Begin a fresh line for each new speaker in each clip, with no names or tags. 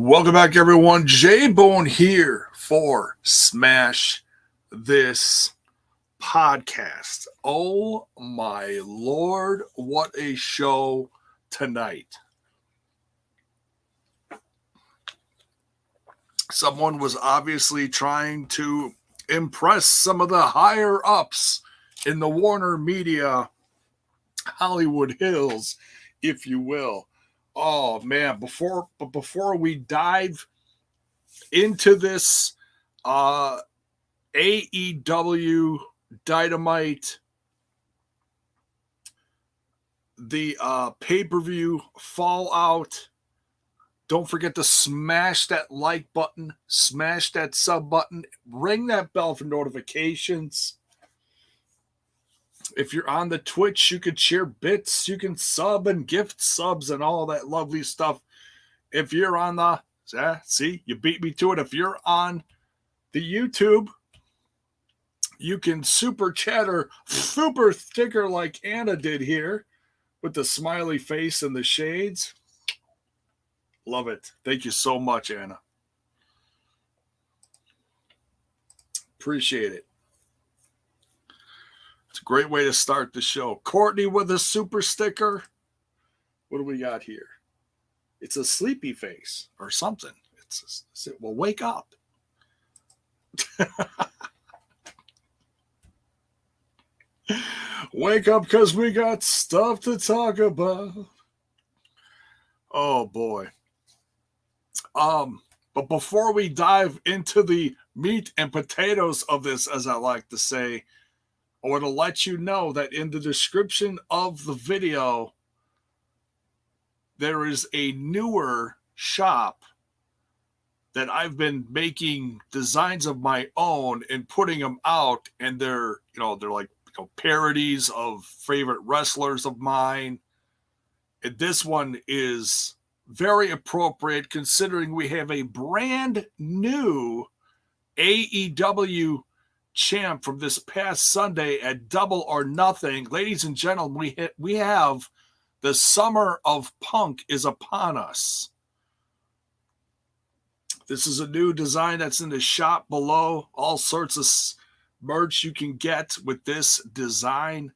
Welcome back, everyone. JAYBONE here for Smash This Podcast. Oh my Lord, what a show tonight. Someone was obviously trying to impress some of the higher ups in the Warner Media Hollywood Hills, if you will. Oh man, before we dive into this AEW Dynamite, the pay-per-view Fallout, don't forget to smash that like button, smash that sub button, ring that bell for notifications. If you're on the Twitch, you can share bits, you can sub and gift subs and all that lovely stuff. If you're on the, see, you beat me to it. If you're on the YouTube, you can super chatter, super sticker like Anna did here with the smiley face and the shades. Love it. Thank you so much, Anna. Appreciate it. It's a great way to start the show. Courtney with a super sticker. What do we got here? It's a sleepy face or something. Well, wake up. Wake up because we got stuff to talk about. Oh, boy. But before we dive into the meat and potatoes of this, as I like to say, I want to let you know that in the description of the video, there is a newer shop that I've been making designs of my own and putting them out, and they're like parodies of favorite wrestlers of mine. And this one is very appropriate considering we have a brand new AEW champ from this past Sunday at Double or Nothing. Ladies and gentlemen, we have the summer of Punk is upon us. This is a new design that's in the shop below. All sorts of merch you can get with this design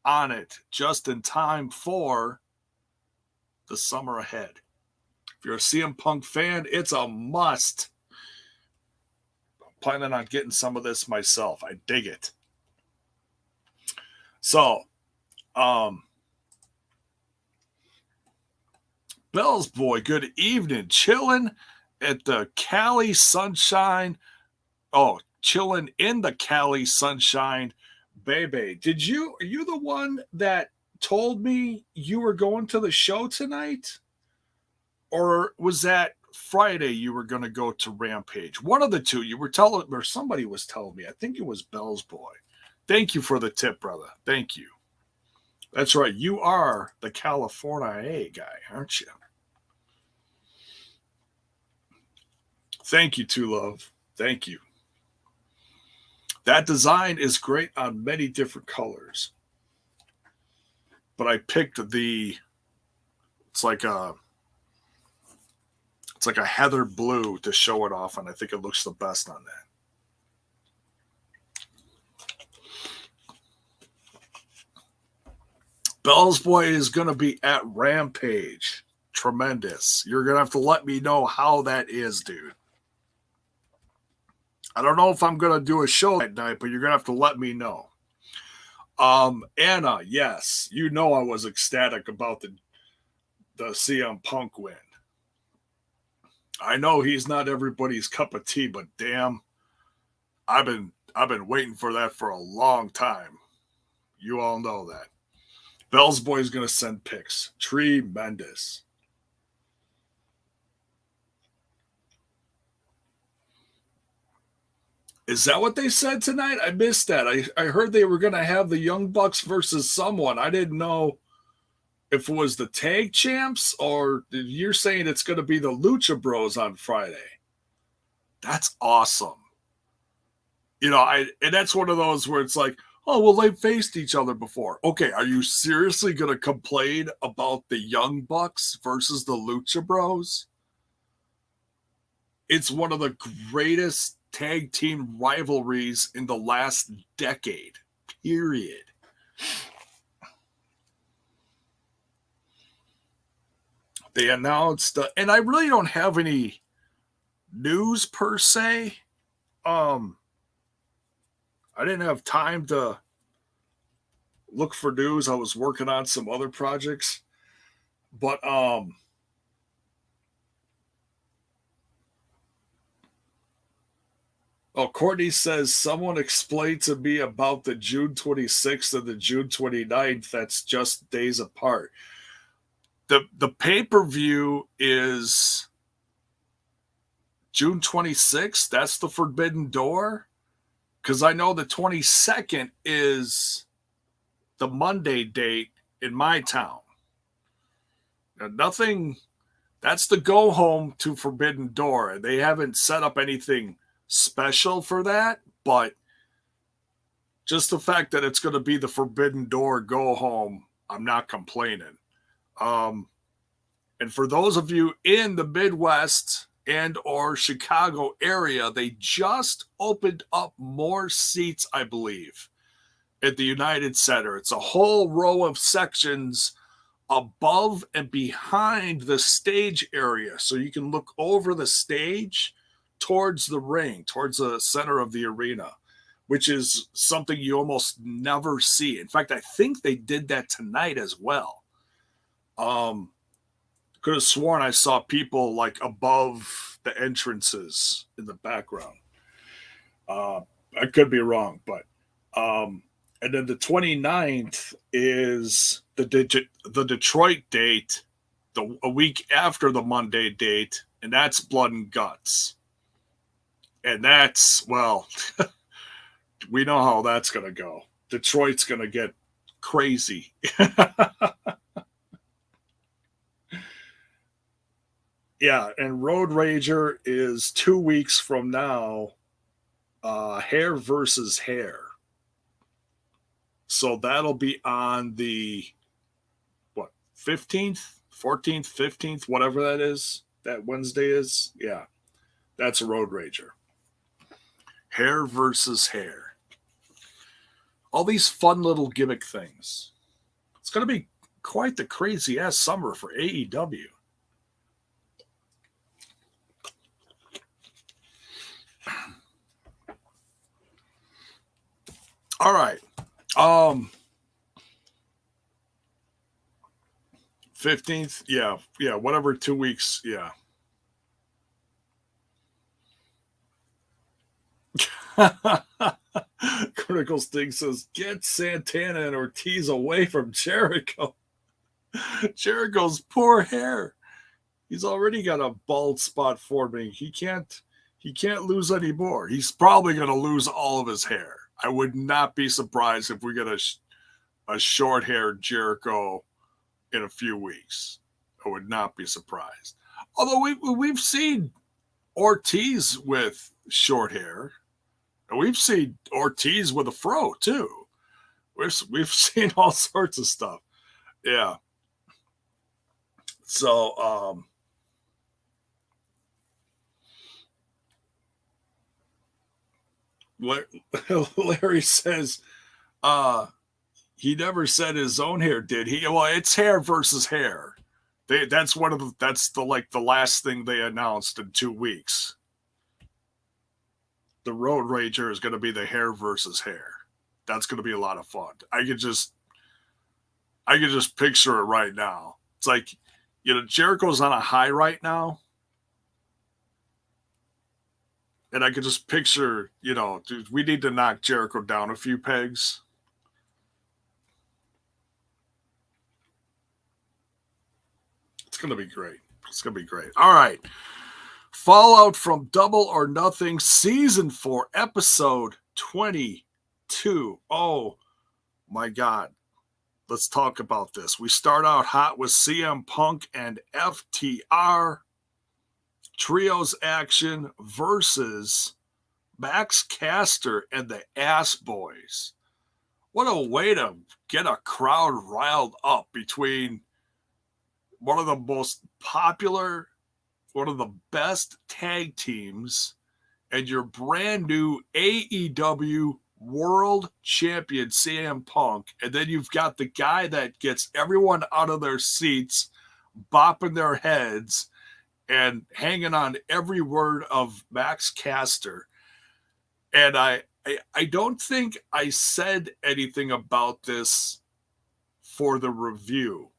on it, just in time for the summer ahead. If you're a CM Punk fan, it's a must. Planning on getting some of this myself. I dig it. So, Bell's boy, good evening. Chilling at the Cali Sunshine. Oh, chilling in the Cali Sunshine, baby. Are you the one that told me you were going to the show tonight? Or was that Friday you were going to go to Rampage? One of the two. You were telling, or somebody was telling me. I think it was Bell's boy. Thank you for the tip, brother. Thank you. That's right. You are the California guy, aren't you? Thank you, Two Love. Thank you. That design is great on many different colors. But I picked it's like a heather blue to show it off, and I think it looks the best on that. Bell's boy is going to be at Rampage. Tremendous. You're going to have to let me know how that is, dude. I don't know if I'm going to do a show that night, but you're going to have to let me know. Anna, yes, I was ecstatic about the CM Punk win. I know he's not everybody's cup of tea, but damn, I've been waiting for that for a long time. You all know that. Bell's boy's gonna send pics. Tremendous. Is that what they said tonight? I missed that. I heard they were gonna have the Young Bucks versus someone. I didn't know if it was the tag champs or you're saying it's going to be the Lucha Bros on Friday. That's awesome. And that's one of those where it's like, oh, well, they faced each other before. Okay, are you seriously going to complain about the Young Bucks versus the Lucha Bros? It's one of the greatest tag team rivalries in the last decade, period. They announced, and I really don't have any news per se. I didn't have time to look for news. I was working on some other projects, but Courtney says, someone explained to me about the June 26th and the June 29th. That's just days apart. The pay-per-view is June 26th. That's the Forbidden Door. Because I know the 22nd is the Monday date in my town. Now, nothing, that's the go home to Forbidden Door. They haven't set up anything special for that, but just the fact that it's going to be the Forbidden Door go home, I'm not complaining. And for those of you in the Midwest and or Chicago area, they just opened up more seats, I believe, at the United Center. It's a whole row of sections above and behind the stage area, so you can look over the stage towards the ring, towards the center of the arena, which is something you almost never see. In fact, I think they did that tonight as well. Could have sworn I saw people like above the entrances in the background. I could be wrong, but and then the 29th is the Detroit date, a week after the Monday date, and that's Blood and Guts. And that's, well, we know how that's going to go. Detroit's going to get crazy. Yeah, and Road Rager is 2 weeks from now, hair versus hair. So that'll be on the, 15th, 14th, 15th, whatever that is, that Wednesday is. Yeah, that's a Road Rager. Hair versus hair. All these fun little gimmick things. It's going to be quite the crazy-ass summer for AEW. All right. 15th, yeah, whatever, 2 weeks, yeah. Critical Sting says, get Santana and Ortiz away from Jericho. Jericho's poor hair. He's already got a bald spot forming. He can't lose any more. He's probably going to lose all of his hair. I would not be surprised if we get a short-haired Jericho in a few weeks. I would not be surprised. Although we've seen Ortiz with short hair. And we've seen Ortiz with a fro, too. We've seen all sorts of stuff. Yeah. So, Larry says, he never said his own hair, did he? Well, it's hair versus hair. That's the last thing they announced in 2 weeks. The Road Rager is going to be the hair versus hair. That's going to be a lot of fun. I could just picture it right now. It's like, Jericho's on a high right now. And I could just picture, dude, we need to knock Jericho down a few pegs. It's going to be great. It's going to be great. All right. Fallout from Double or Nothing, Season 4, Episode 22. Oh, my God. Let's talk about this. We start out hot with CM Punk and FTR. Trios action versus Max Caster and the Ass Boys. What a way to get a crowd riled up between one of the most popular, one of the best tag teams, and your brand new AEW World Champion CM Punk, and then you've got the guy that gets everyone out of their seats, bopping their heads, and hanging on every word of Max Caster. And I don't think I said anything about this for the review,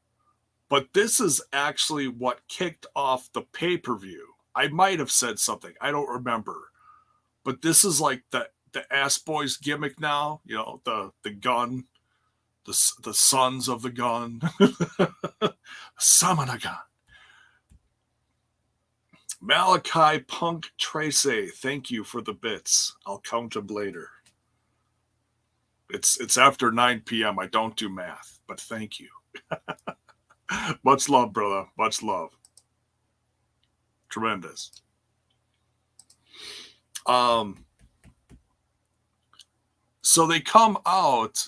but this is actually what kicked off the pay-per-view. I might have said something. I don't remember. But this is like the Ass Boys gimmick now. You know, the gun, the sons of the gun. Summon a gun. Malachi Punk Tracy, thank you for the bits. I'll count them later. It's after 9 p.m. I don't do math, but thank you. Much love, brother. Much love. Tremendous. So they come out,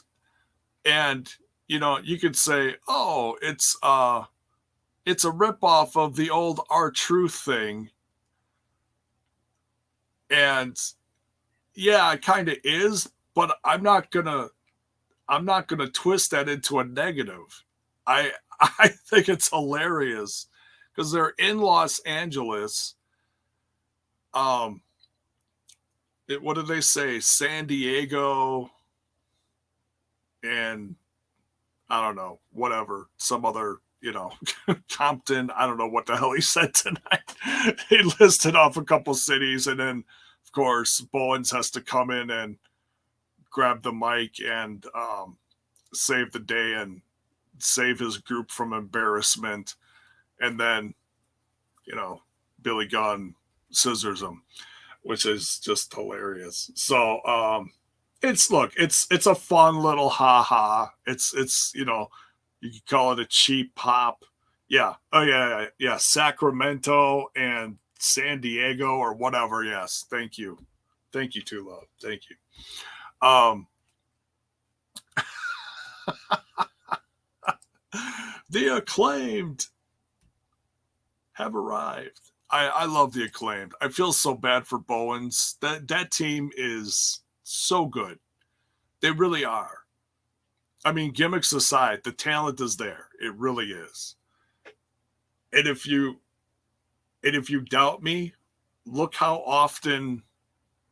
and you know, you could say, oh, it's a ripoff of the old R-Truth thing. And yeah, it kind of is, but I'm not gonna twist that into a negative. I think it's hilarious because they're in Los Angeles. What did they say? San Diego and I don't know, whatever, some other, you know, Compton. I don't know what the hell he said tonight. He listed off a couple cities, and then, of course, Bowens has to come in and grab the mic and save the day and save his group from embarrassment. And then, you know, Billy Gunn scissors him, which is just hilarious. So it's a fun little ha-ha. It's you know, you could call it a cheap pop. Yeah. Oh, yeah. Sacramento and San Diego or whatever. Yes. Thank you. Thank you, Too Love. Thank you. The Acclaimed have arrived. I love the Acclaimed. I feel so bad for Bowens. That team is so good. They really are. I mean, gimmicks aside, the talent is there. It really is. And if you doubt me, look how often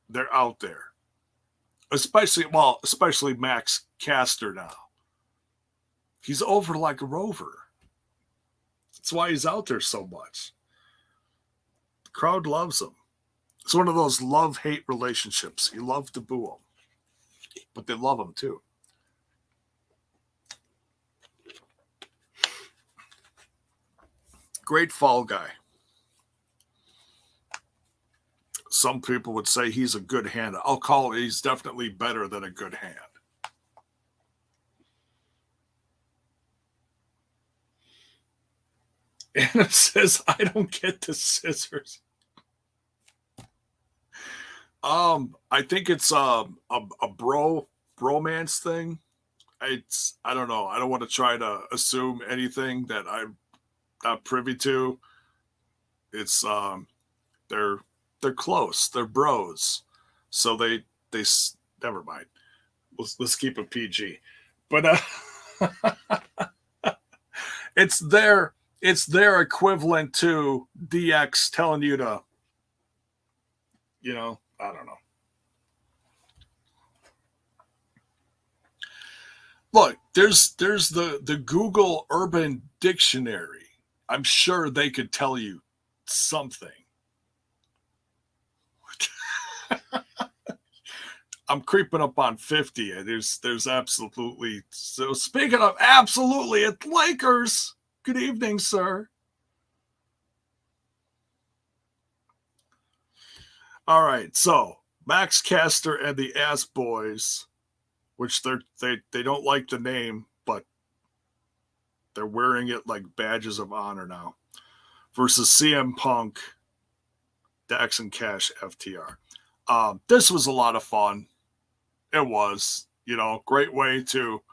they're out there. Especially Max Caster now. He's over like a rover. That's why he's out there so much. The crowd loves him. It's one of those love-hate relationships. You love to boo him, but they love him too. Great fall guy. Some people would say he's a good hand. I'll call it, he's definitely better than a good hand. Anna says, I don't get the scissors. I think it's a bromance thing. I don't know. I don't want to try to assume anything that I'm not privy to. It's they're close. They're bros. So they never mind. Let's keep it PG. But it's their equivalent to DX telling you to, you know, I don't know. Look, there's the Google Urban Dictionary. I'm sure they could tell you something. I'm creeping up on 50. And there's absolutely. So speaking of absolutely, it's Lakers. Good evening, sir. All right, so Max Caster and the Ass Boys, which they don't like the name, but they're wearing it like badges of honor now, versus CM Punk, Dax and Cash, FTR. This was a lot of fun. It was, you know, great way to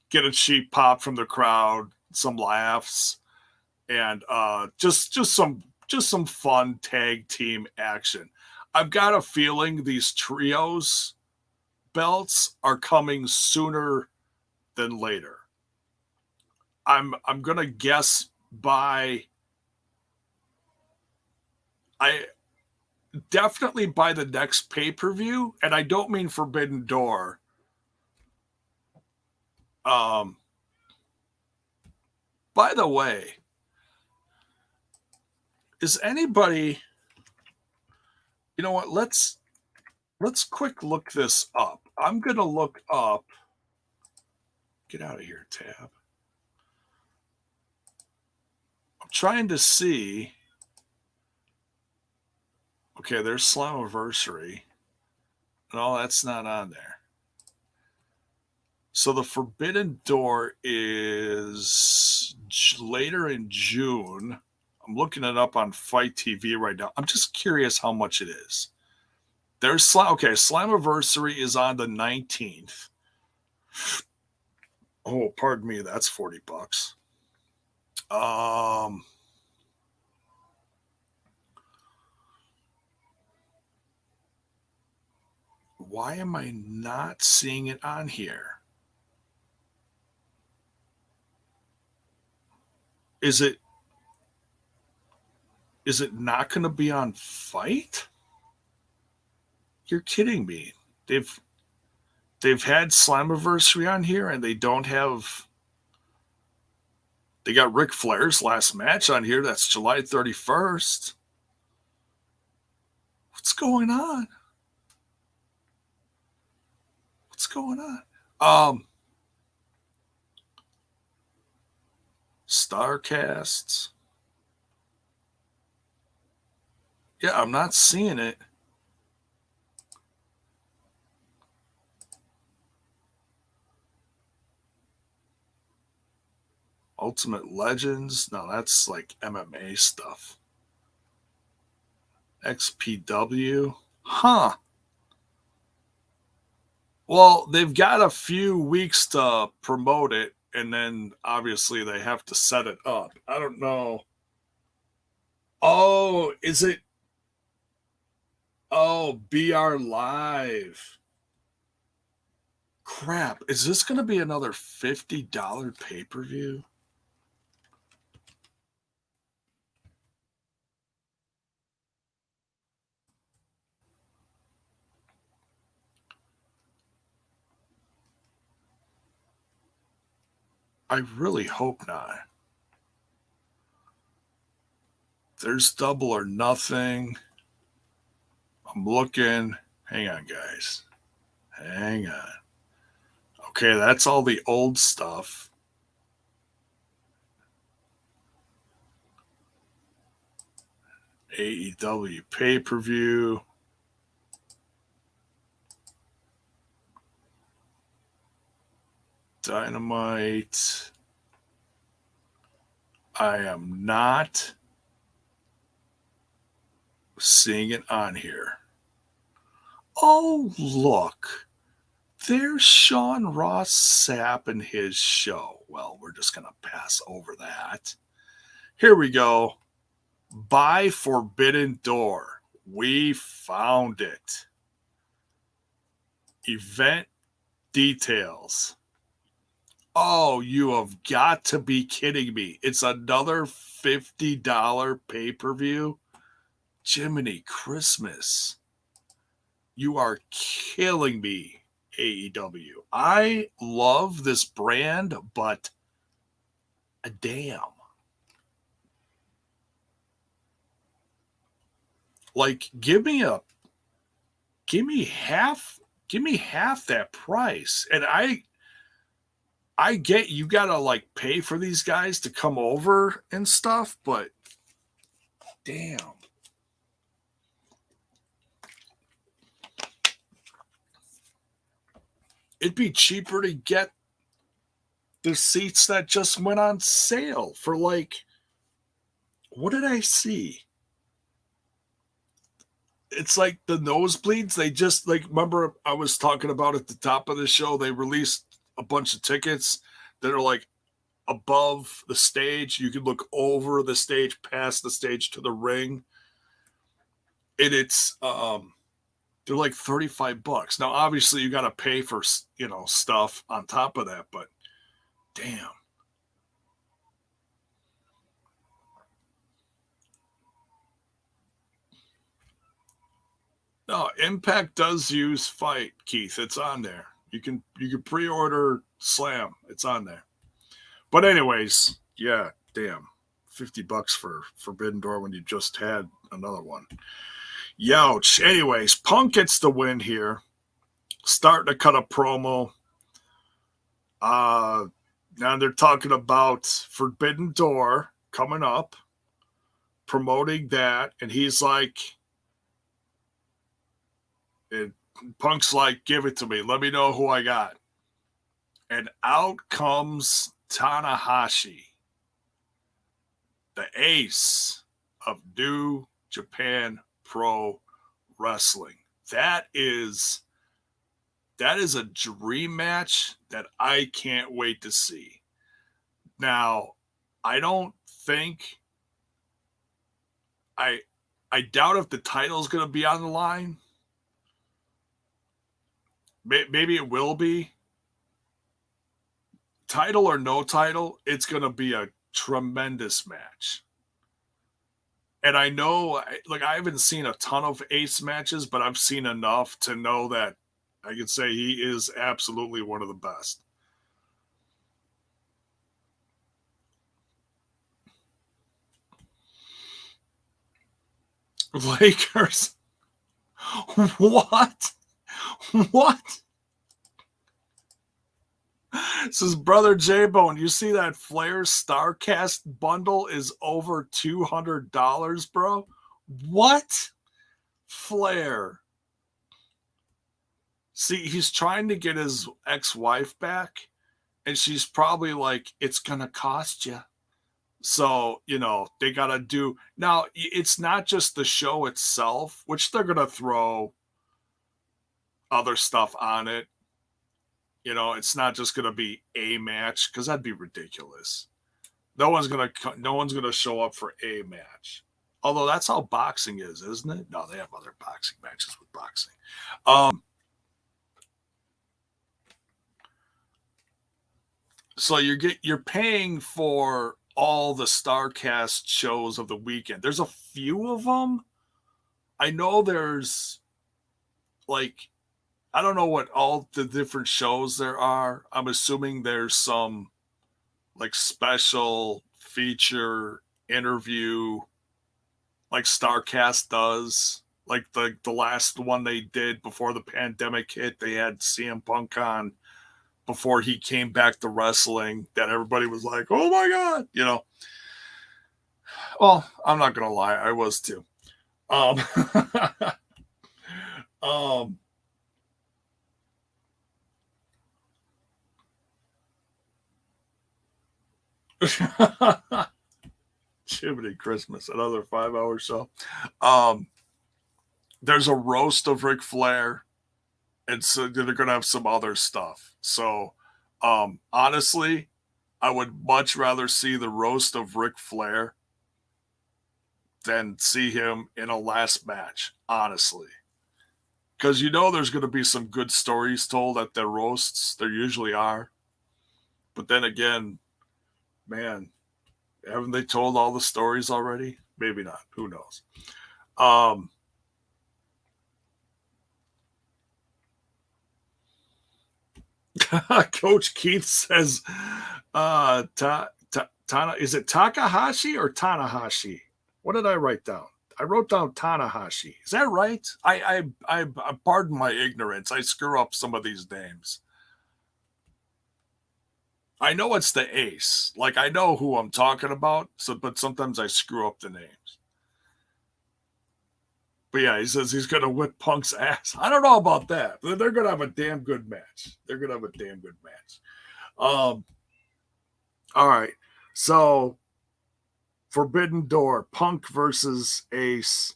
get a cheap pop from the crowd, some laughs, and just some fun tag team action. I've got a feeling these trios belts are coming sooner than later. I'm gonna guess definitely by the next pay-per-view, and I don't mean Forbidden Door. By the way, is anybody, you know what, let's quick look this up. I'm gonna look up, get out of here, tab. I'm trying to see. Okay, there's Slammiversary. No, that's not on there. So the Forbidden Door is later in June. I'm looking it up on Fight TV right now. I'm just curious how much it is. There's Slammiversary is on the 19th. Oh, pardon me, that's $40. Why am I not seeing it on here? Is it not going to be on Fight? You're kidding me. They've had Slammiversary on here, and they don't have. They got Ric Flair's last match on here. That's July 31st. What's going on? What's going on? Starcasts. Yeah, I'm not seeing it. Ultimate Legends. No, that's like MMA stuff. XPW. Huh. Well, they've got a few weeks to promote it, and then obviously they have to set it up. I don't know. Oh, is it? Oh, BR Live. Crap. Is this going to be another $50 pay-per-view? I really hope not. There's Double or Nothing. I'm looking. Hang on, guys. Hang on. Okay, that's all the old stuff. AEW pay-per-view. Dynamite. I am not seeing it on here. Oh, look. There's Sean Ross Sapp and his show. Well, we're just going to pass over that. Here we go. By Forbidden Door. We found it. Event details. Oh, you have got to be kidding me. It's another $50 pay-per-view? Jiminy Christmas. You are killing me, AEW. I love this brand, but damn. Like, give me half that price. And I get you gotta like pay for these guys to come over and stuff, but damn. It'd be cheaper to get the seats that just went on sale for like, what did I see? It's like the nosebleeds. They just like, remember I was talking about at the top of the show, they released a bunch of tickets that are like above the stage. You can look over the stage, past the stage to the ring. And it's they're like $35. Now, obviously, you got to pay for, stuff on top of that, but damn. No, Impact does use Fight, Keith. It's on there. You can pre-order Slam. It's on there. But anyways, yeah, damn. $50 for Forbidden Door when you just had another one. Youch. Anyways, Punk gets the win here. Starting to cut a promo. Now they're talking about Forbidden Door coming up, promoting that, and he's like, Punk's like, give it to me. Let me know who I got. And out comes Tanahashi, the ace of New Japan Pro Wrestling. That is a dream match that I can't wait to see. Now, I don't think I doubt if the title is going to be on the line. Maybe it will be. Title or no title, it's going to be a tremendous match. And I know, I haven't seen a ton of Ace matches, but I've seen enough to know that I can say he is absolutely one of the best. Lakers. What? Says brother JAYBONE, you see that Flair Starcast bundle is over $200, bro? What? Flair. See, he's trying to get his ex-wife back, and she's probably like, it's going to cost you. So, they got to do... Now, it's not just the show itself, which they're going to throw other stuff on it. It's not just going to be a match, because that'd be ridiculous. No one's going to show up for a match. Although that's how boxing is, isn't it? No, they have other boxing matches with boxing. So you're paying for all the Starcast shows of the weekend. There's a few of them. I know there's I don't know what all the different shows there are. I'm assuming there's some special feature interview like Starcast does. Like the last one they did before the pandemic hit, they had CM Punk on before he came back to wrestling, that everybody was like, oh my God, Well, I'm not going to lie. I was too. Jiminy Christmas, another 5-hour show. There's a roast of Ric Flair, and so they're going to have some other stuff. So, honestly, I would much rather see the roast of Ric Flair than see him in a last match, honestly. Because there's going to be some good stories told at their roasts. There usually are. But then again, man, haven't they told all the stories already? Maybe not. Who knows? Coach Keith says, is it Takahashi or Tanahashi? What did I write down? I wrote down Tanahashi. Is that right? I pardon my ignorance. I screw up some of these names. I know it's the ace. I know who I'm talking about, but sometimes I screw up the names. But yeah, he says he's going to whip Punk's ass. I don't know about that. They're going to have a damn good match. All right. So, Forbidden Door, Punk versus Ace.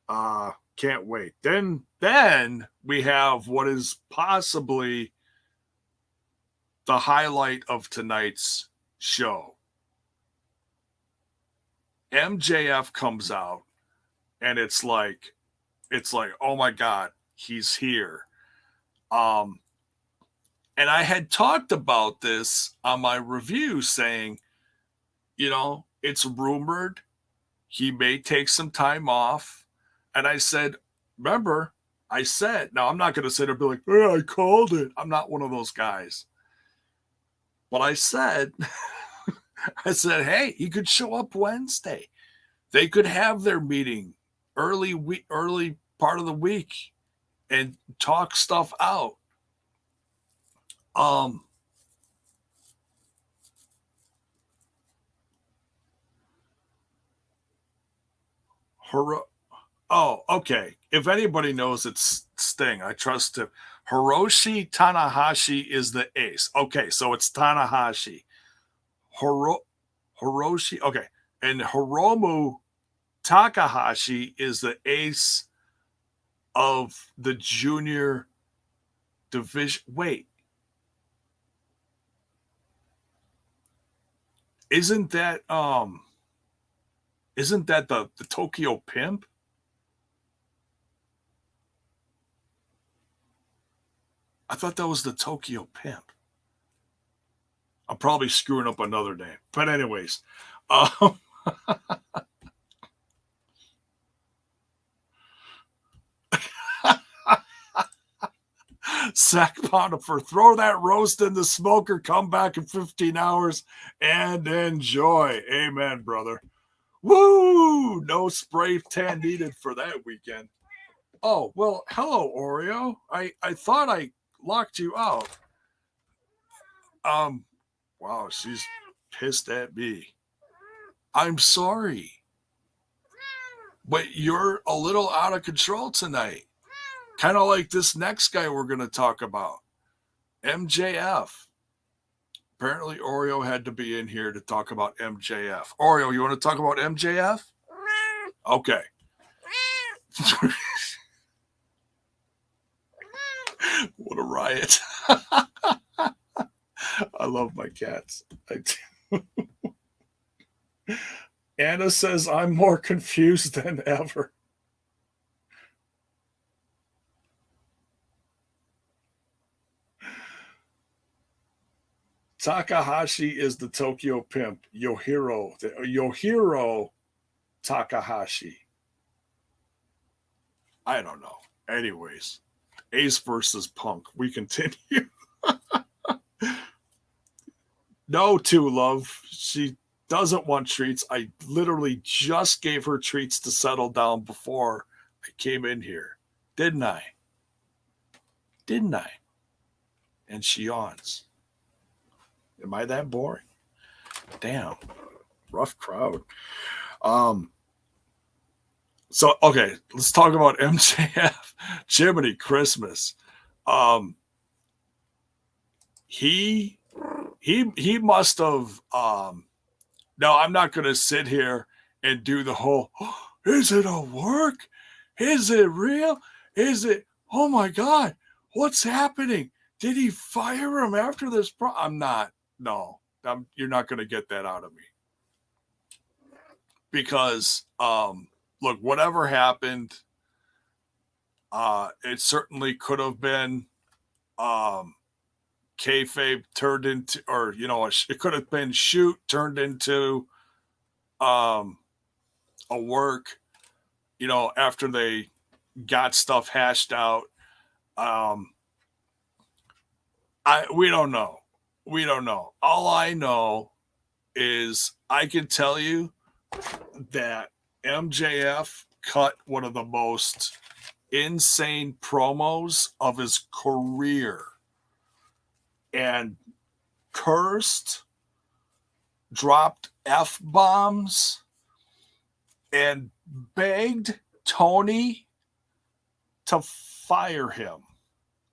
Can't wait. Then we have what is possibly the highlight of tonight's show, MJF comes out, and it's like, oh my God, he's here. And I had talked about this on my review, saying, it's rumored he may take some time off. And I said, remember, now I'm not going to sit there and be like, hey, I called it. I'm not one of those guys. But I said, hey, he could show up Wednesday. They could have their meeting early part of the week and talk stuff out. Oh, okay. If anybody knows, it's Sting. I trust him. Hiroshi Tanahashi is the ace. Okay, so it's Tanahashi. Hiroshi. Okay. And Hiromu Takahashi is the ace of the junior division. Wait. Isn't that the Tokyo Pimp? I thought that was the Tokyo Pimp. I'm probably screwing up another name. But anyways, Sack Pontifer, throw that roast in the smoker, come back in 15 hours and enjoy. Amen, brother. Woo! No spray tan needed for that weekend. Oh, well, hello, Oreo. I thought I locked you out. Wow, she's pissed at me. I'm sorry. But you're a little out of control tonight. Kind of like this next guy we're going to talk about, MJF. Apparently, Oreo had to be in here to talk about MJF. Oreo, you want to talk about MJF? Okay. What a riot. I love my cats. Anna says I'm more confused than ever. Takahashi is the Tokyo Pimp. Yohiro Takahashi. I don't know. Anyways, Ace versus Punk. We continue. No, too, love. She doesn't want treats. I literally just gave her treats to settle down before I came in here. Didn't I? And she yawns. Am I that boring? Damn. Rough crowd. So, okay, let's talk about MJF. Jiminy Christmas. He must have, no, I'm not going to sit here and do the whole, is it a work? Is it real? Is it, oh my God, what's happening? Did he fire him after this? I'm not. No, you're not going to get that out of me. Because, look, whatever happened, it certainly could have been kayfabe turned into, or, it could have been shoot turned into a work, after they got stuff hashed out. We don't know. All I know is I can tell you that MJF cut one of the most insane promos of his career and cursed, dropped F-bombs, and begged Toni to fire him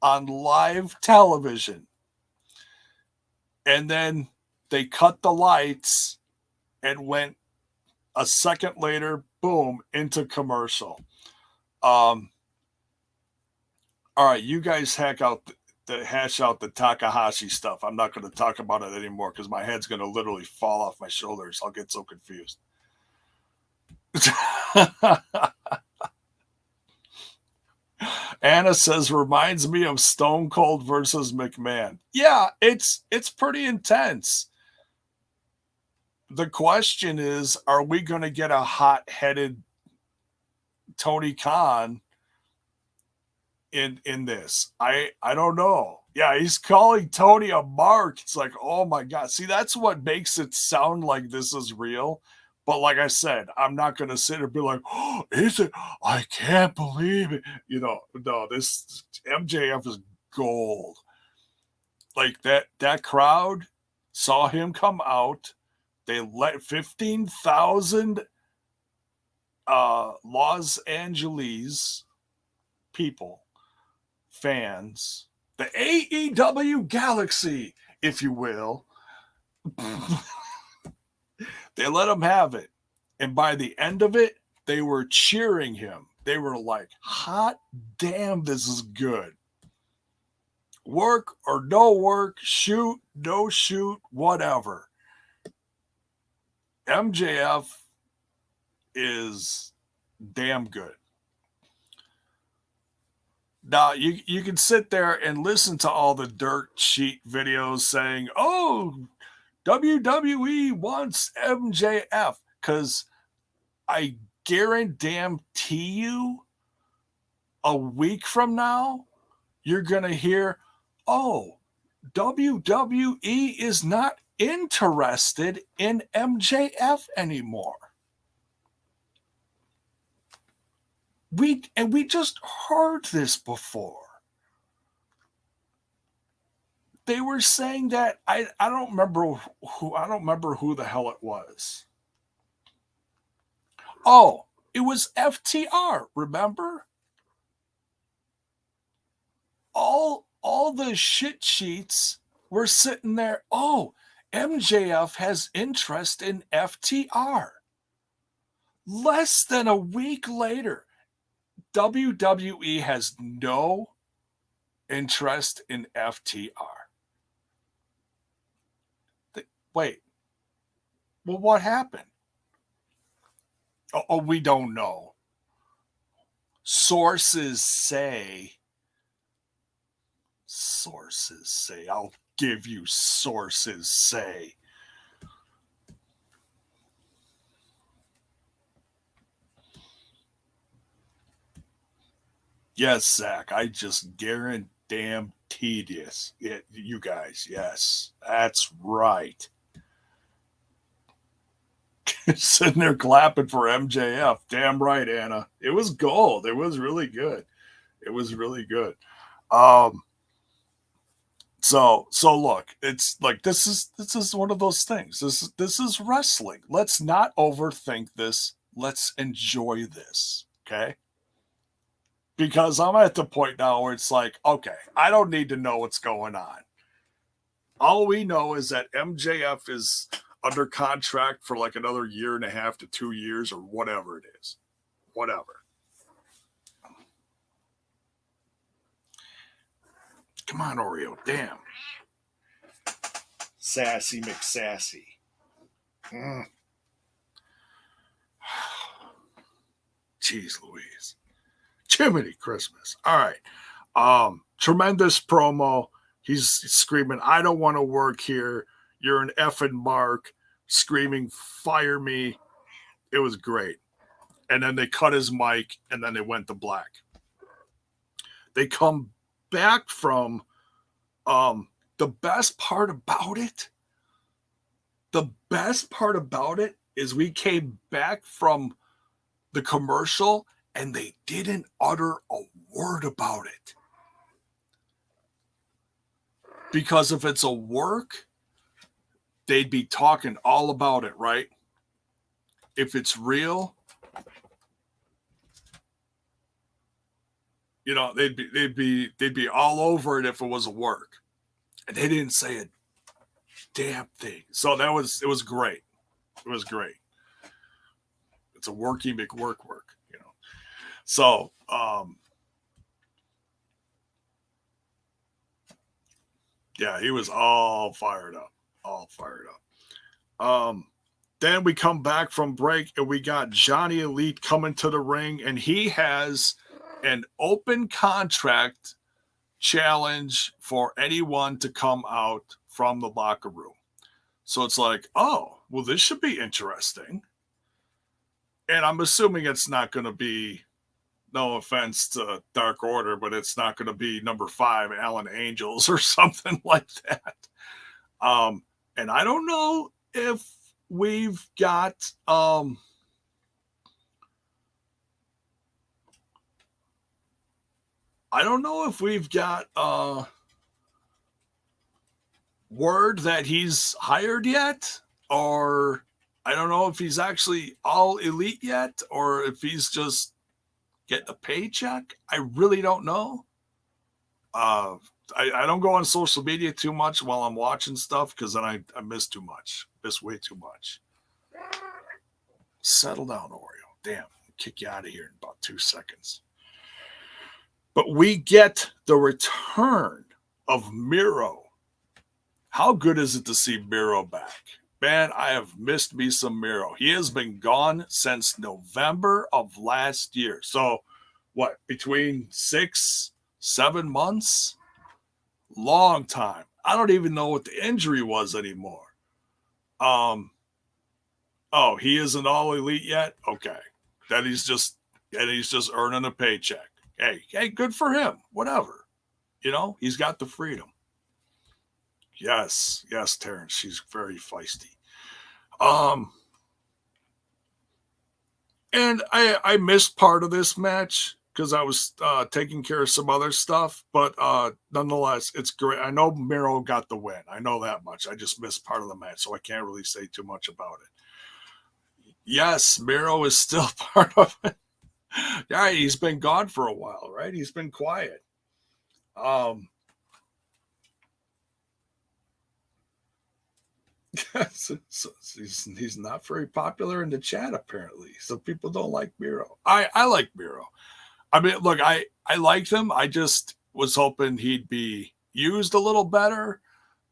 on live television. And then they cut the lights and went a second later, boom, into commercial. All right, you guys hack out hash out the Takahashi stuff. I'm not going to talk about it anymore because my head's going to literally fall off my shoulders. I'll get so confused. Anna says, reminds me of Stone Cold versus McMahon. Yeah, it's pretty intense. The question is, are we going to get a hot-headed Tony Khan in this? I don't know. Yeah, he's calling Tony a mark. It's like, oh my God. See, that's what makes it sound like this is real. But like I said, I'm not going to sit and be like, oh, is it? I can't believe it. You know, no, this MJF is gold. Like that crowd saw him come out. They let 15,000 Los Angeles people, fans, the AEW Galaxy, if you will, they let him have it. And by the end of it, they were cheering him. They were like, hot damn, this is good. Work or no work, shoot, no shoot, whatever. MJF is damn good. Now, you can sit there and listen to all the dirt sheet videos saying, oh, WWE wants MJF, because I guarantee you a week from now, you're going to hear, oh, WWE is not interested in MJF anymore. We just heard this before. They were saying that I don't remember who the hell it was. Oh, it was FTR, remember? All the shit sheets were sitting there. Oh, MJF has interest in FTR. Less than a week later, WWE has no interest in FTR. Wait. Well, what happened? Oh, we don't know. Sources say. I'll give you sources say. Yes, Zach, I just guaranteed this. You guys, yes, that's right. Sitting there clapping for MJF. Damn right, Anna. It was gold. It was really good. So look, it's like this is one of those things. This is wrestling. Let's not overthink this. Let's enjoy this. Okay? Because I'm at the point now where it's like, okay, I don't need to know what's going on. All we know is that MJF is under contract for like another 1.5 to 2 years or whatever it is. Whatever. Come on, Oreo. Damn. Sassy McSassy. Jeez Louise. Jiminy Christmas. All right. Tremendous promo. He's screaming, I don't want to work here. You're an effing mark. Screaming, fire me. It was great. And then they cut his mic, and then they went to black. They come back from the best part about it. The best part about it is we came back from the commercial, and they didn't utter a word about it. Because if it's a work, they'd be talking all about it, right? If it's real, you know, they'd be all over it if it was a work. And they didn't say a damn thing. So it was great. It was great. It's a worky McWork, you know. So Yeah, he was all fired up. All fired up. Then we come back from break and we got Johnny Elite coming to the ring, and he has an open contract challenge for anyone to come out from the locker room. So it's like, oh, well, this should be interesting. And I'm assuming it's not going to be, no offense to Dark Order, but it's not going to be number 5, Allin Angels or something like that. And I don't know if we've got word that he's hired yet, or I don't know if he's actually all elite yet, or if he's just getting a paycheck. I really don't know. I don't go on social media too much while I'm watching stuff, because then I miss too much. Miss way too much. Settle down, Oreo. Damn, I'll kick you out of here in about 2 seconds. But we get the return of Miro. How good is it to see Miro back? Man, I have missed me some Miro. He has been gone since November of last year. So, what, between 6-7 months? Long time. I don't even know what the injury was anymore. Oh, he isn't all elite yet? Okay. Then he's just earning a paycheck. Hey, good for him. Whatever. You know, he's got the freedom. Yes, Terrence. She's very feisty. And I missed part of this match because I was taking care of some other stuff, but nonetheless, it's great. I know Miro got the win. I know that much. I just missed part of the match, so I can't really say too much about it. Yes, Miro is still part of it. Yeah, he's been gone for a while, right? He's been quiet. He's not very popular in the chat, apparently. So people don't like Miro. I like Miro. I mean, look, I liked him. I just was hoping he'd be used a little better,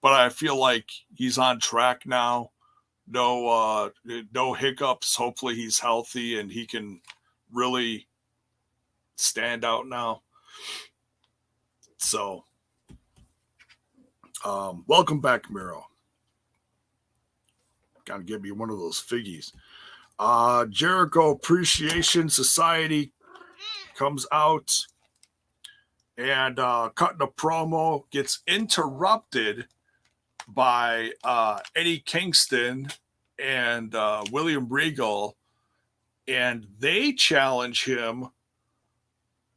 but I feel like he's on track now. No hiccups. Hopefully he's healthy and he can really stand out now. So, welcome back, Miro. Gotta give me one of those figgies. Jericho Appreciation Society comes out and cutting a promo, gets interrupted by Eddie Kingston and William Regal, and they challenge him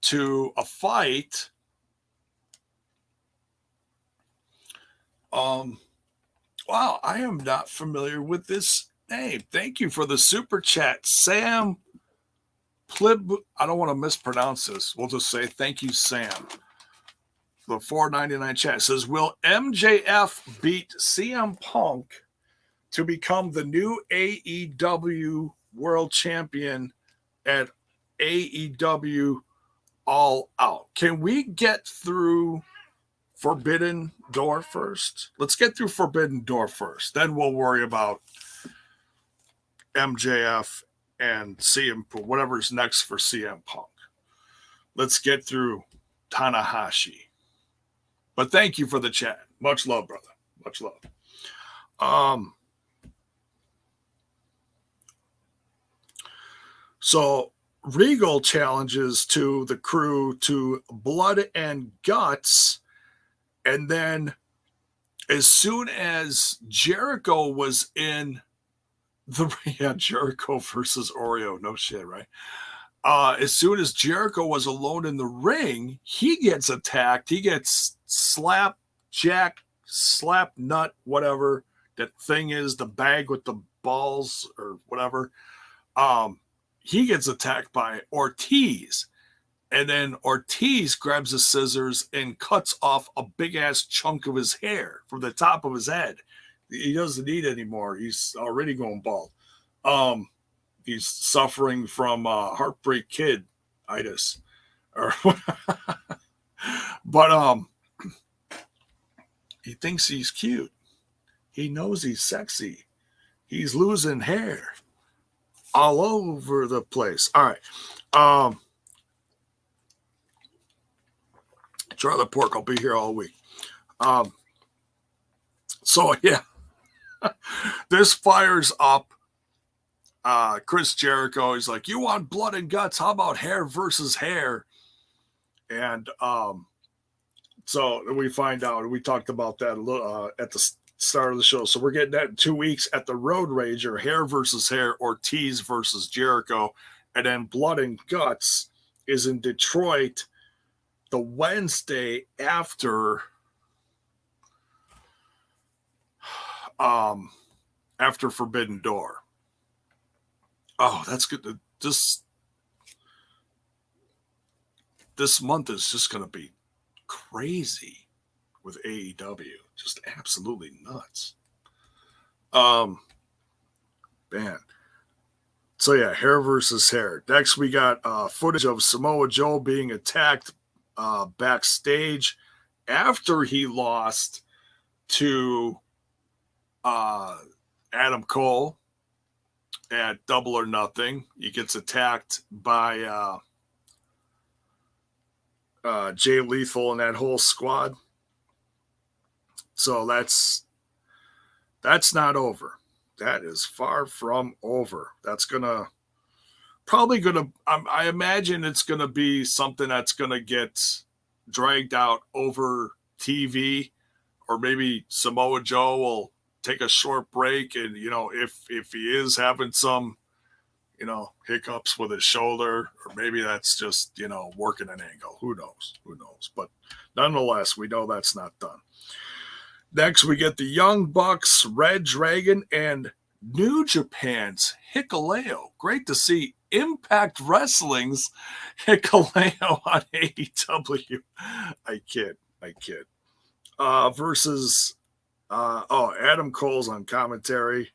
to a fight. Wow, I am not familiar with this name. Thank you for the super chat, Sam Plib. I don't want to mispronounce this. We'll just say thank you, Sam. The $4.99 chat says, will MJF beat CM Punk to become the new AEW World Champion at AEW All Out? Can we get through Forbidden Door first? Let's get through Forbidden Door first. Then we'll worry about MJF and CM, whatever's next for CM Punk. Let's get through Tanahashi. But thank you for the chat. Much love, brother. Much love. So Regal challenges to the crew to blood and guts. And then as soon as Jericho was in Jericho versus Oreo, no shit, right? As soon as Jericho was alone in the ring, he gets attacked. He gets slap nut, whatever that thing is, the bag with the balls or whatever. He gets attacked by Ortiz. And then Ortiz grabs the scissors and cuts off a big-ass chunk of his hair from the top of his head. He doesn't need it anymore. He's already going bald. He's suffering from heartbreak kid-itis. But thinks he's cute. He knows he's sexy. He's losing hair all over the place. All right. Try the pork. I'll be here all week. So, yeah. This fires up Chris Jericho. He's like, you want blood and guts? How about hair versus hair? And so we find out, we talked about that a little at the start of the show. So we're getting that in 2 weeks at the Road Rager, hair versus hair, Ortiz versus Jericho. And then blood and guts is in Detroit the Wednesday after Forbidden Door. Oh, that's good. This month is just going to be crazy with AEW. Just absolutely nuts. Man. So yeah, hair versus hair. Next, we got footage of Samoa Joe being attacked backstage after he lost to Adam Cole at Double or Nothing. He gets attacked by Jay Lethal and that whole squad. So that's not over. That is far from over. That's probably gonna. I imagine it's gonna be something that's gonna get dragged out over TV, or maybe Samoa Joe will take a short break, and if he is having some hiccups with his shoulder, or maybe that's just working an angle. Who knows? But nonetheless, we know that's not done. Next, we get the Young Bucks, Red Dragon, and New Japan's Hikuleo. Great to see Impact Wrestling's Hikuleo on AEW. I kid. Versus Adam Cole's on commentary,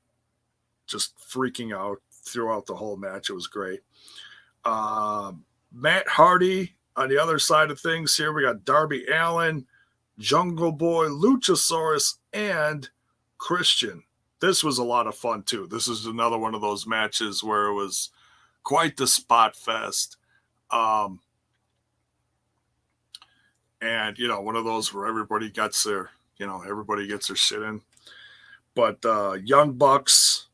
just freaking out throughout the whole match. It was great. Matt Hardy on the other side of things here. We got Darby Allin, Jungle Boy, Luchasaurus, and Christian. This was a lot of fun, too. This is another one of those matches where it was quite the spot fest. And, one of those where everybody gets their shit in. But Young Bucks,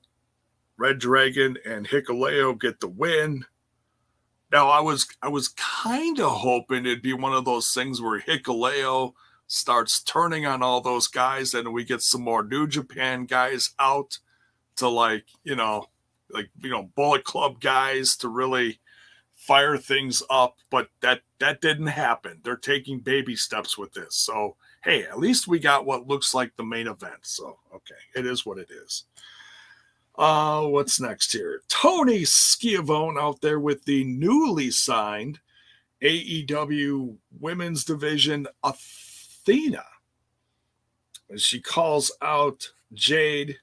Red Dragon, and Hikuleo get the win. Now, I was kind of hoping it'd be one of those things where Hikuleo starts turning on all those guys, and we get some more New Japan guys out to Bullet Club guys to really fire things up, but that didn't happen. They're taking baby steps with this. So, hey, at least we got what looks like the main event. So, okay, it is what it is. What's next here? Toni Schiavone out there with the newly signed AEW Women's Division Athena. And she calls out Jade,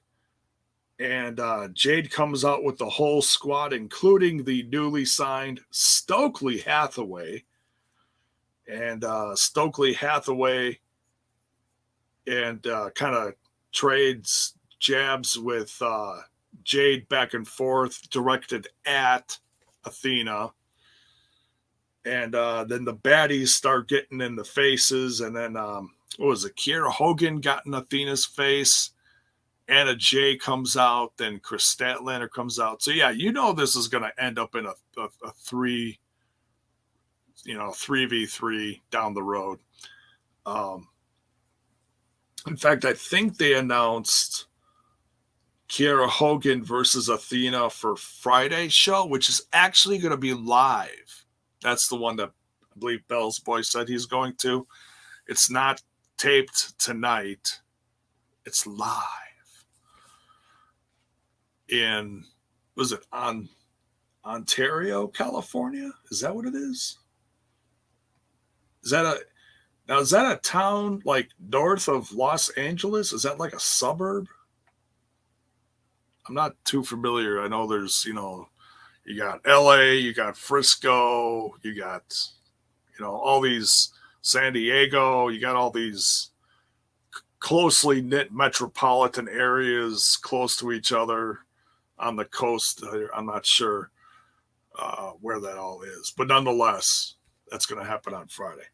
and Jade comes out with the whole squad, including the newly signed Stokely Hathaway. And Stokely Hathaway and kind of trades jabs with Jade back and forth, directed at Athena. And then the baddies start getting in the faces. And then, Kiera Hogan got in Athena's face. Anna Jay comes out. Then Chris Statlander comes out. So, yeah, this is going to end up in a 3v3 down the road. In fact, I think they announced Kiera Hogan versus Athena for Friday's show, which is actually going to be live. That's the one that I believe Bell's boy said he's going to. It's not taped tonight. It's live. On Ontario, California? Is that what it is? Is that a town like north of Los Angeles? Is that like a suburb? I'm not too familiar. I know there's, you got LA, you got Frisco, you got, all these San Diego, you got all these closely knit metropolitan areas close to each other on the coast. I'm not sure where that all is, but nonetheless, that's going to happen on Friday.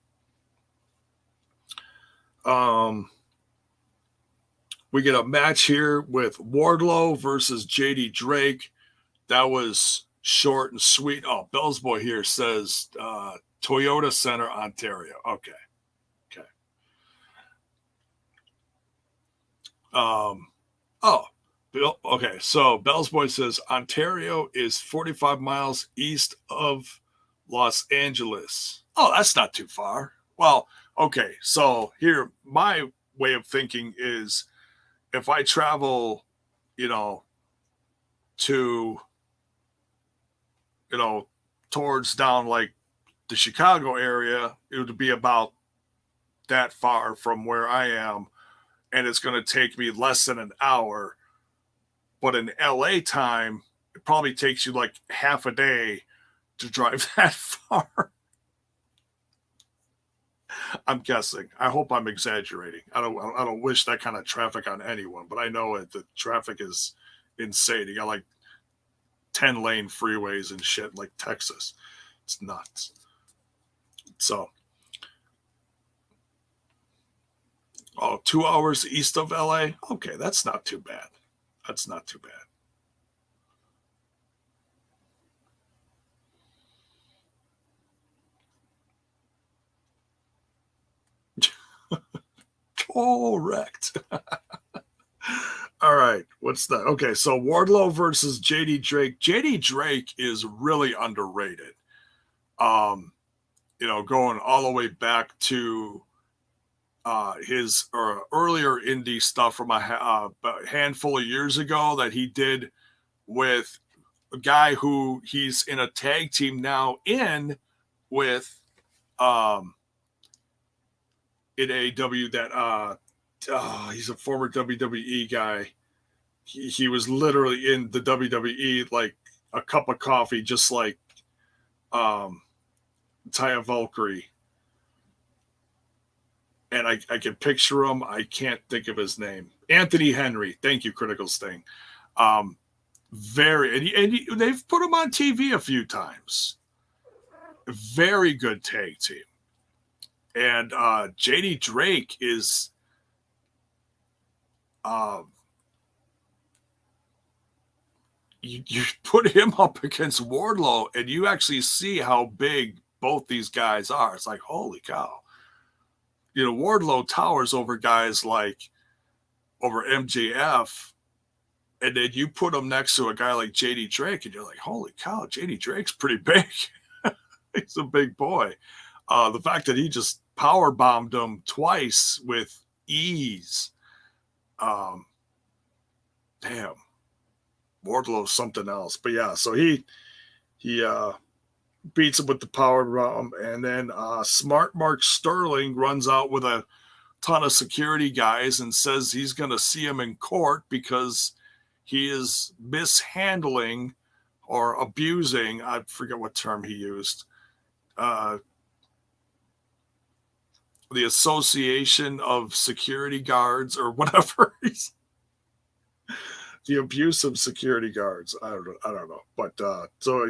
We get a match here with Wardlow versus JD Drake. That was short and sweet. Oh, Bell's Boy here says Toyota Center, Ontario. Okay. Okay. So Bell's Boy says Ontario is 45 miles east of Los Angeles. Oh, that's not too far. Well, okay. So here, my way of thinking is if I travel, towards down like the Chicago area, it would be about that far from where I am. And it's going to take me less than an hour. But in LA time, it probably takes you like half a day to drive that far. I'm guessing. I hope I'm exaggerating. I don't wish that kind of traffic on anyone, but I know the traffic is insane. You got like 10-lane freeways and shit like Texas. It's nuts. So, 2 hours east of LA? Okay, that's not too bad. That's not too bad. Correct. All right, what's that? Okay, so Wardlow versus JD Drake. JD Drake is really underrated. Going all the way back to his earlier indie stuff from a handful of years ago that he did with a guy who he's in a tag team now with in AEW that he's a former WWE guy. He was literally in the WWE like a cup of coffee, just like Taya Valkyrie. And I can picture him. I can't think of his name. Anthony Henry. Thank you, Critical Sting. They've put him on TV a few times. Very good tag team. And JD Drake is you put him up against Wardlow and you actually see how big both these guys are. It's like, holy cow. Wardlow towers over guys like over MJF, and then you put him next to a guy like JD Drake, and you're like, holy cow, JD Drake's pretty big. He's a big boy. The fact that he just power bombed him twice with ease. Damn. Wardlow's something else. But yeah, so he beats him with the power bomb, and then Smart Mark Sterling runs out with a ton of security guys and says he's going to see him in court because he is mishandling or abusing, I forget what term he used, the Association of Security Guards or whatever. The abuse of security guards. I don't know. But so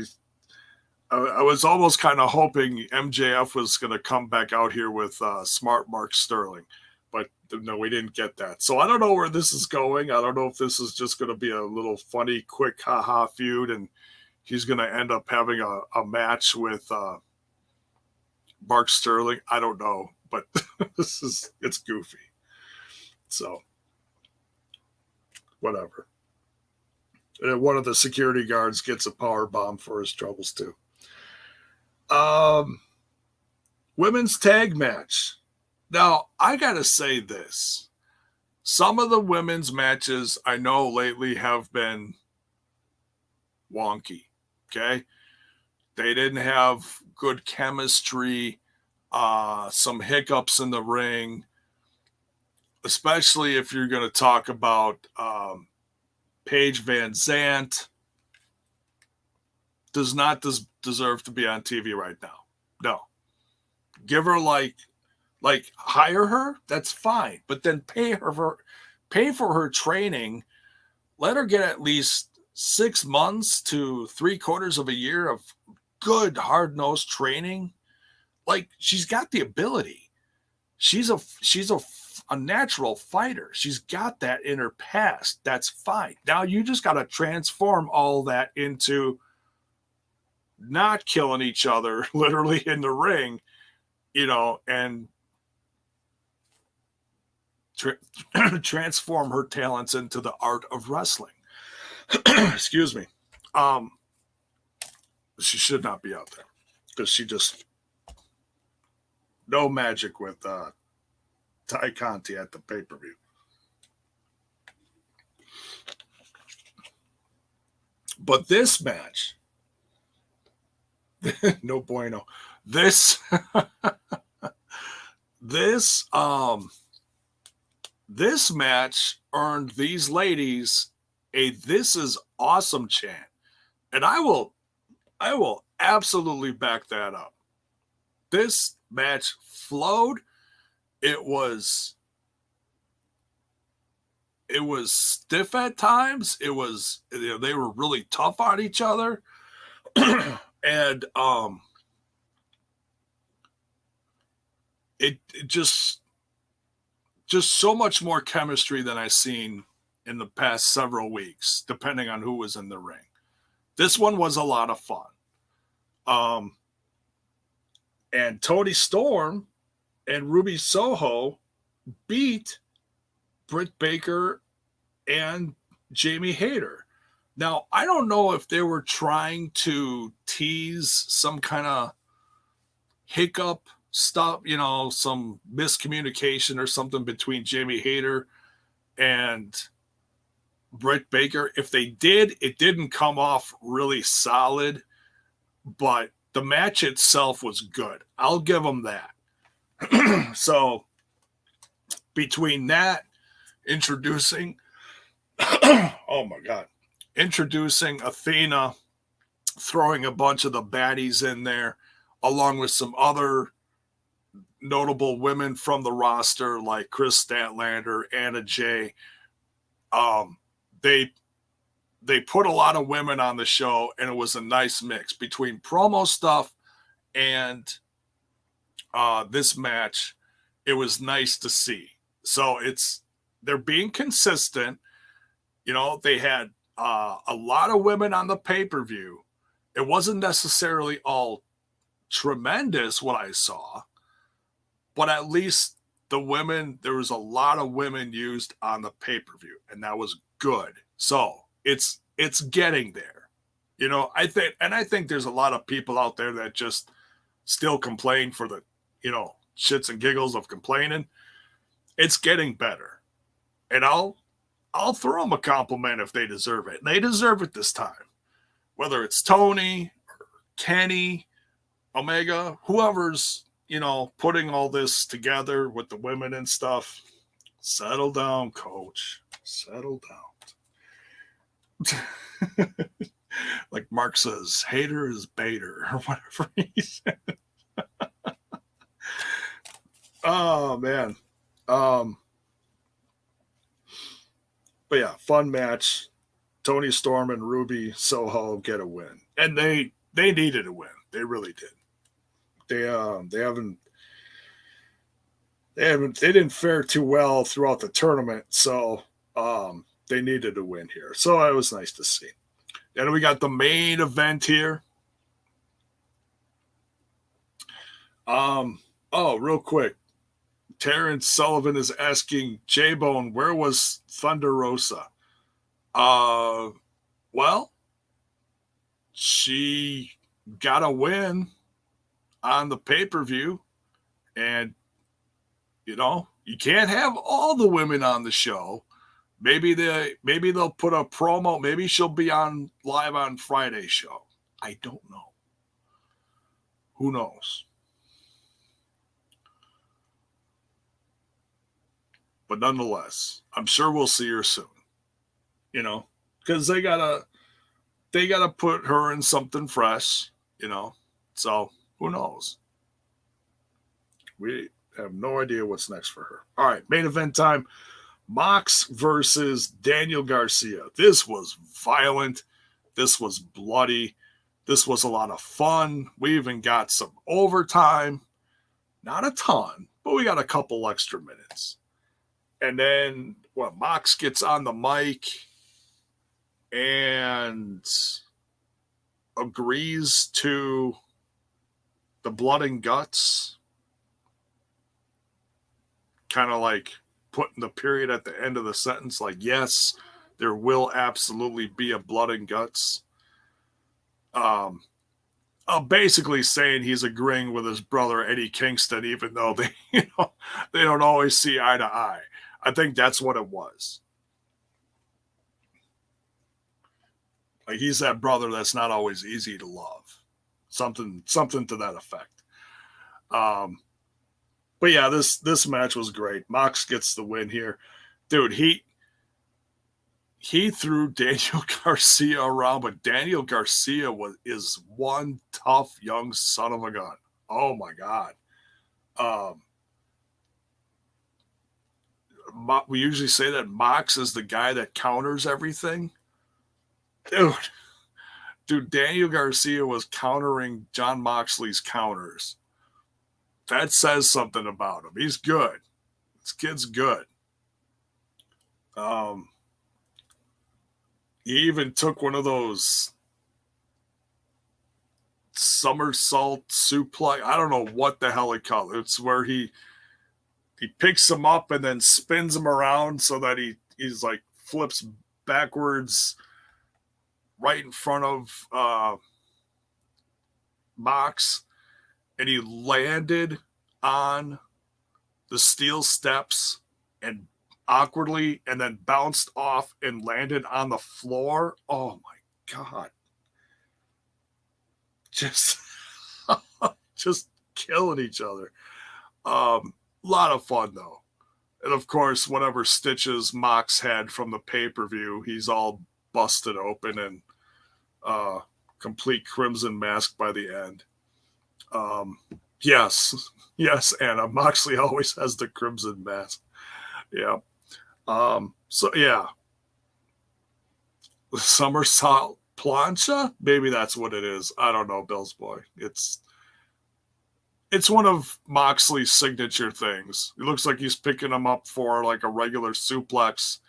I was almost kind of hoping MJF was going to come back out here with Smart Mark Sterling. But no, we didn't get that. So I don't know where this is going. I don't know if this is just going to be a little funny, quick, haha feud, and he's going to end up having a match with Mark Sterling. I don't know, but it's goofy. So whatever. And one of the security guards gets a power bomb for his troubles too. Women's tag match. Now, I got to say this. Some of the women's matches I know lately have been wonky, okay? They didn't have good chemistry, some hiccups in the ring, especially if you're going to talk about Paige Van Zandt. Does not deserve to be on TV right now. No. Give her like Like, hire her, that's fine, but then pay for her training. Let her get at least 6 months to 3/4 of a year of good hard-nosed training. Like, she's got the ability. She's a natural fighter. She's got that in her past. That's fine. Now you just got to transform all that into not killing each other literally in the ring, and transform her talents into the art of wrestling. Excuse me. She should not be out there because she just no magic with Ty Conti at the pay-per-view. But this match, no bueno. This match earned these ladies a "This is awesome" chant, and I will absolutely back that up. This match flowed. It was stiff at times. It was, they were really tough on each other. And it just so much more chemistry than I've seen in the past several weeks, depending on who was in the ring. This one was a lot of fun. And Toni Storm and Ruby Soho beat Britt Baker and Jamie Hayter. Now, I don't know if they were trying to tease some kind of hiccup stuff, some miscommunication or something between Jamie Hayter and Britt Baker. If they did, it didn't come off really solid, but the match itself was good. I'll give them that. So between that, introducing Athena, throwing a bunch of the baddies in there, along with some other notable women from the roster like Chris Statlander, Anna Jay. They put a lot of women on the show, and it was a nice mix between promo stuff and this match. It was nice to see. So they're being consistent. They had a lot of women on the pay-per-view. It wasn't necessarily all tremendous what I saw, but at least the women, there was a lot of women used on the pay-per-view, and that was good. So it's getting there. I think there's a lot of people out there that just still complain for the, shits and giggles of complaining. It's getting better. And I'll throw them a compliment if they deserve it. And they deserve it this time. Whether it's Toni or Kenny, Omega, whoever's, putting all this together with the women and stuff. Settle down, coach. Settle down. Like Mark says, Hayter is Bader, or whatever he said. Oh, man. But yeah, fun match. Toni Storm and Ruby Soho get a win. And they needed a win. They really did. They didn't fare too well throughout the tournament, so they needed a win here. So it was nice to see. Then we got the main event here. Real quick. Terrence Sullivan is asking JAYBONE, where was Thunder Rosa? Well, she got a win on the pay-per-view, and you can't have all the women on the show. Maybe they'll put a promo. Maybe she'll be on live on Friday show. I don't know. Who knows? But nonetheless, I'm sure we'll see her soon. Because they gotta put her in something fresh. So who knows? have no idea what's next for her. All right, main event time. Mox versus Daniel Garcia. This was violent. This was bloody. This was a lot of fun. We even got some overtime. Not a ton, but we got a couple extra minutes. And then, Mox gets on the mic and agrees to the blood and guts. Kind of like putting the period at the end of the sentence, like, yes, there will absolutely be a blood and guts. Basically saying he's agreeing with his brother Eddie Kingston, even though they don't always see eye to eye. I think that's what it was. Like, he's that brother that's not always easy to love. Something to that effect. But yeah, this match was great. Mox gets the win here. Dude, he threw Daniel Garcia around, but Daniel Garcia is one tough young son of a gun. Oh my God. We usually say that Mox is the guy that counters everything. Dude, Daniel Garcia was countering Jon Moxley's counters. That says something about him. He's good. This kid's good. He even took one of those somersault suplex. I don't know what the hell he called it. It's where he picks him up and then spins him around so that he's like flips backwards right in front of Mox, and he landed on the steel steps and awkwardly, and then bounced off and landed on the floor. Oh my God. Just killing each other. A lot of fun though. And of course, whatever stitches Mox had from the pay-per-view, he's all busted open and complete crimson mask by the end. Yes, Anna. Moxley always has the crimson mask. Yeah. So yeah. Somersault plancha? Maybe that's what it is. I don't know, Bill's boy. It's one of Moxley's signature things. It looks like he's picking him up for like a regular suplex,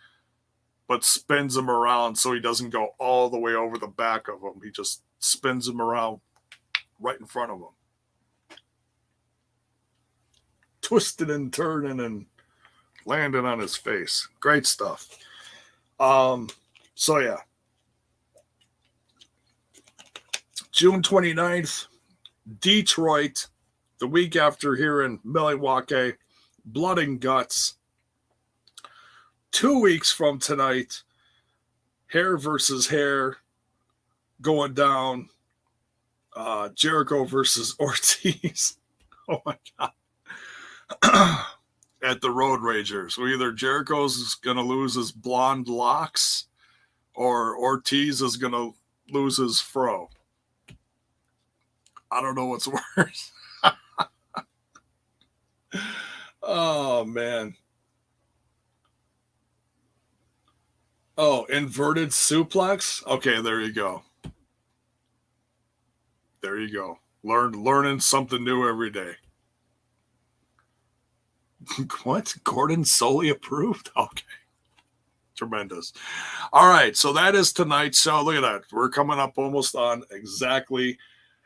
but spins him around so he doesn't go all the way over the back of him. He just spins him around right in front of him. Twisting and turning and landing on his face. Great stuff. So yeah. June 29th, Detroit. The week after here in Milwaukee, Blood and Guts. 2 weeks from tonight, hair versus hair going down. Jericho versus Ortiz. Oh my God. At the Road Ragers. So either Jericho's going to lose his blonde locks or Ortiz is going to lose his fro. I don't know what's worse. Oh, man. Oh, inverted suplex? Okay, there you go. There you go. Learning something new every day. What? Gordon solely approved? Okay. Tremendous. All right, so that is tonight's show. Look at that. We're coming up almost on exactly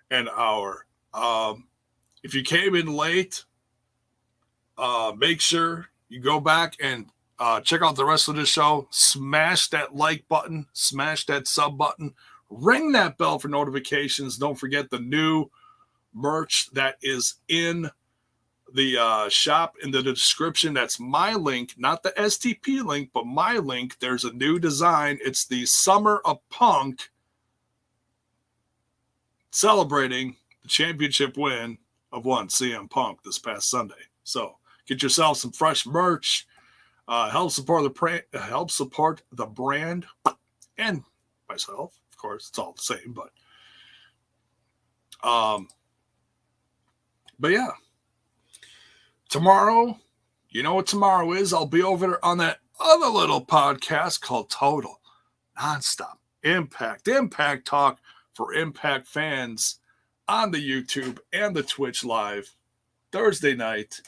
an hour. If you came in late, make sure you go back and check out the rest of the show. Smash that like button. Smash that sub button. Ring that bell for notifications. Don't forget the new merch that is in the shop in the description. That's my link, not the STP link, but my link. There's a new design. It's the Summer of Punk, celebrating the championship win of one CM Punk this past Sunday. So get yourself some fresh merch. Help support the brand and myself. Of course, it's all the same, but yeah. tomorrow, you know what tomorrow is? I'll be over there on that other little podcast called Total Nonstop Impact Talk for Impact fans on the YouTube and the Twitch Live Thursday night.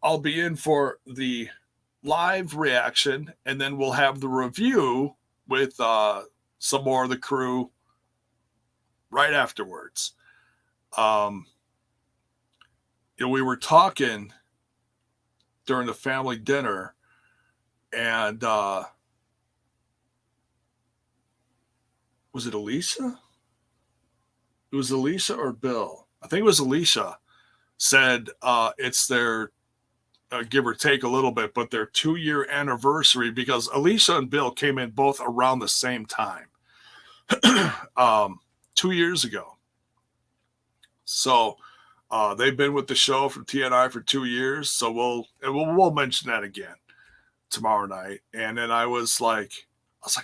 I'll be in for the live reaction, and then we'll have the review with some more of the crew right afterwards. We were talking during the family dinner, and was it Alicia? It was Alicia or Bill? I think it was Alicia. Said it's their give or take a little bit, but their 2-year anniversary, because Alicia and Bill came in both around the same time, 2 years ago. So they've been with the show from TNI for 2 years. So we'll mention that again tomorrow night. And then I was like,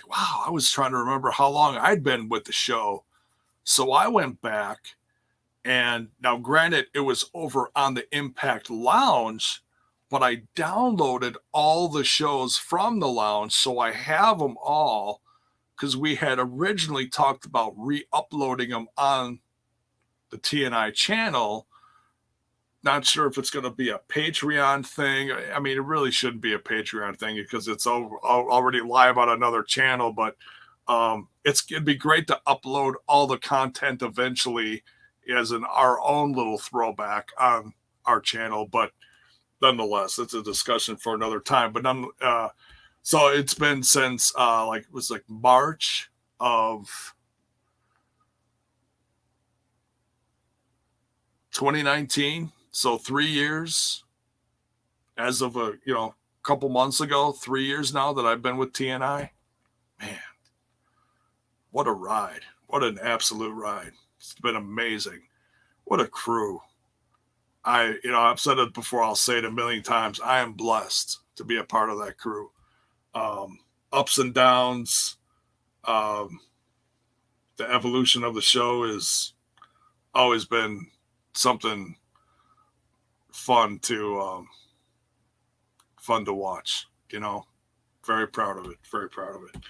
wow, I was trying to remember how long I'd been with the show. So I went back, and now granted, it was over on the Impact Lounge, but I downloaded all the shows from the lounge, so I have them all, because we had originally talked about re-uploading them on the TNI channel. Not sure if it's going to be a Patreon thing. I mean, it really shouldn't be a Patreon thing because it's already live on another channel, but it'd be great to upload all the content eventually as our own little throwback on our channel. But nonetheless, it's a discussion for another time. But so it's been since it was March of 2019. So 3 years as of a couple months ago, 3 years now that I've been with TNI. Man, what a ride. What an absolute ride. It's been amazing. What a crew. I've said it before, I'll say it a million times. I am blessed to be a part of that crew. Ups and downs. The evolution of the show has always been something fun to watch. Very proud of it. Very proud of it.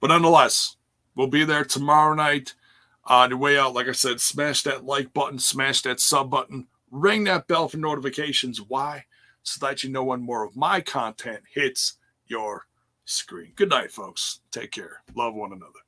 But nonetheless, we'll be there tomorrow night. On your way out, like I said, smash that like button, smash that sub button, ring that bell for notifications. Why? So that you know when more of my content hits your screen. Good night, folks. Take care. Love one another.